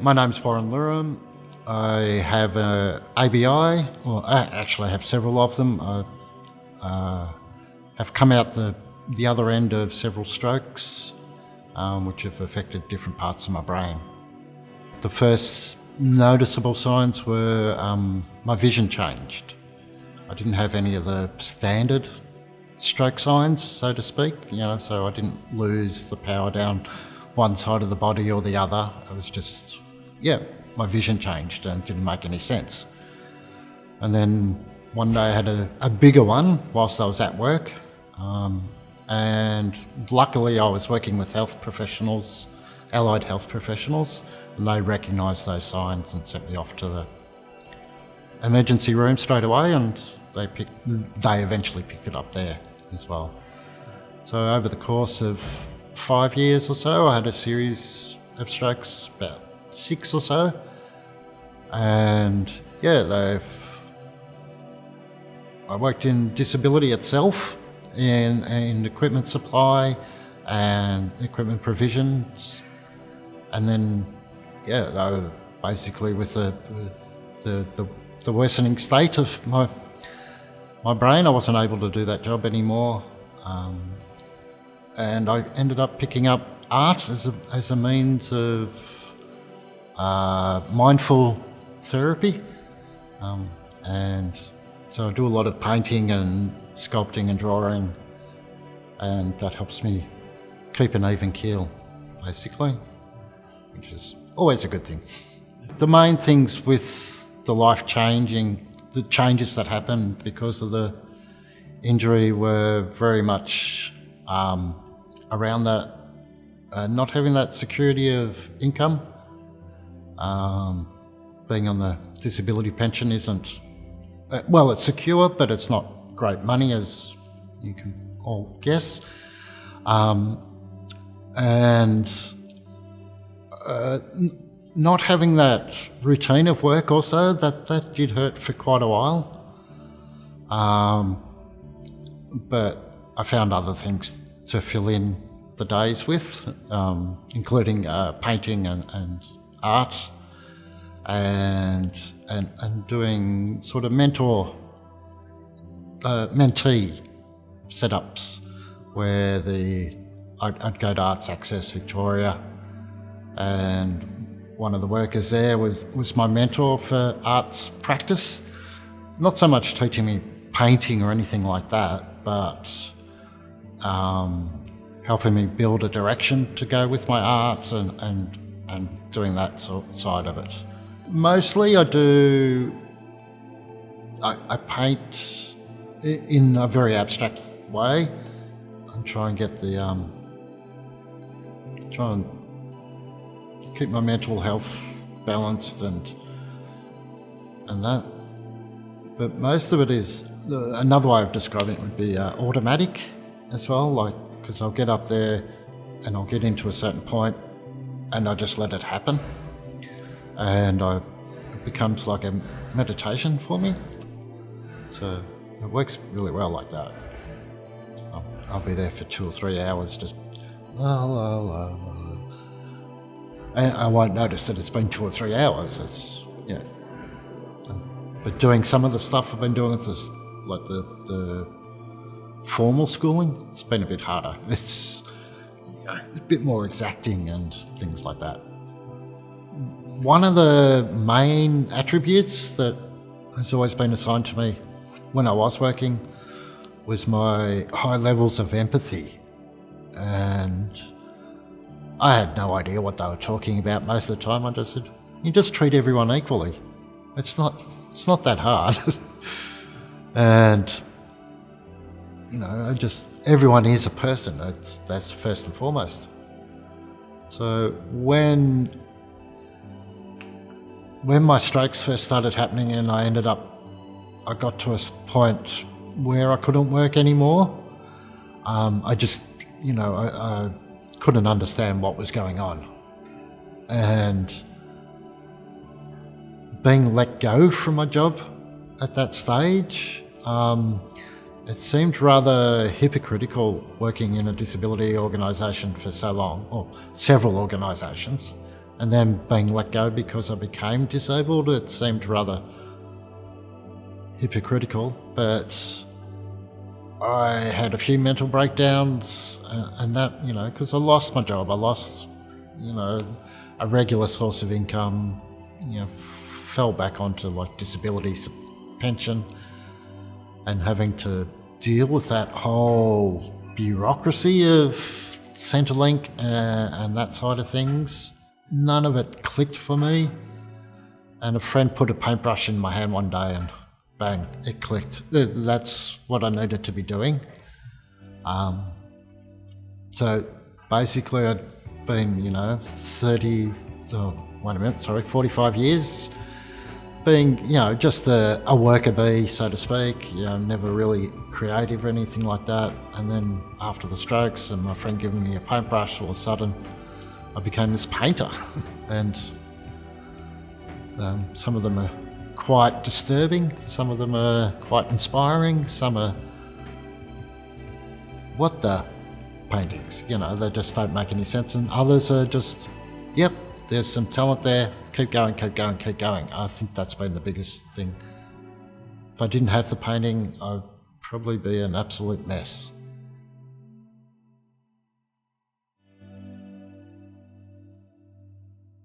my name's Warren Luram. I have a ABI, well, I have several of them. I have come out the other end of several strokes, which have affected different parts of my brain. The first noticeable signs were my vision changed. I didn't have any of the standard stroke signs, so to speak, so I didn't lose the power down one side of the body or the other. It was just, my vision changed and it didn't make any sense. And then one day I had a bigger one whilst I was at work, and luckily I was working with health professionals, allied health professionals, and they recognised those signs and sent me off to the emergency room straight away, and they eventually picked it up there as well. So over the course of 5 years or so, I had a series of strokes, about 6 or so, and I worked in disability itself, in equipment supply and equipment provisions, and then basically with the worsening state of my brain, I wasn't able to do that job anymore, and I ended up picking up art as a means of mindful therapy, and so I do a lot of painting and sculpting and drawing, and that helps me keep an even keel, basically, which is always a good thing. The main things with the changes that happened because of the injury were very much around that, not having that security of income. Being on the disability pension isn't, it's secure, but it's not great money, as you can all guess. Not having that routine of work also, that did hurt for quite a while. But I found other things to fill in the days with, including painting and art, and doing sort of mentee setups where I'd go to Arts Access Victoria, and one of the workers there was my mentor for arts practice. Not so much teaching me painting or anything like that, but helping me build a direction to go with my art and doing that side of it. Mostly I paint in a very abstract way and try and get try and keep my mental health balanced and that. But most of it is, another way of describing it would be automatic as well, because I'll get up there and I'll get into a certain point and I just let it happen, and it becomes like a meditation for me. So it works really well like that. I'll be there for 2 or 3 hours just la la la la. And I won't notice that it's been 2 or 3 hours. But doing some of the stuff I've been doing with this, like the formal schooling, it's been a bit harder. It's a bit more exacting and things like that. One of the main attributes that has always been assigned to me when I was working was my high levels of empathy, and I had no idea what they were talking about most of the time. I just said, you just treat everyone equally. It's not that hard. And everyone is a person. That's first and foremost. So when my strokes first started happening and I got to a point where I couldn't work anymore, I just, I couldn't understand what was going on. And being let go from my job at that stage, it seemed rather hypocritical working in a disability organisation for so long, or several organisations, and then being let go because I became disabled, it seemed rather hypocritical. But I had a few mental breakdowns, and that, because I lost my job, I lost, a regular source of income, fell back onto like disability pension, and having to deal with that whole bureaucracy of Centrelink and that side of things. None of it clicked for me. And a friend put a paintbrush in my hand one day and bang, it clicked. That's what I needed to be doing. So basically I'd been, 45 years being, just a worker bee, so to speak, never really creative or anything like that. And then after the strokes and my friend giving me a paintbrush, all of a sudden I became this painter. And some of them are quite disturbing, some of them are quite inspiring, some are what the paintings, they just don't make any sense, and others are just, yep, there's some talent there, keep going, keep going, keep going. I think that's been the biggest thing. If I didn't have the painting, I'd probably be an absolute mess.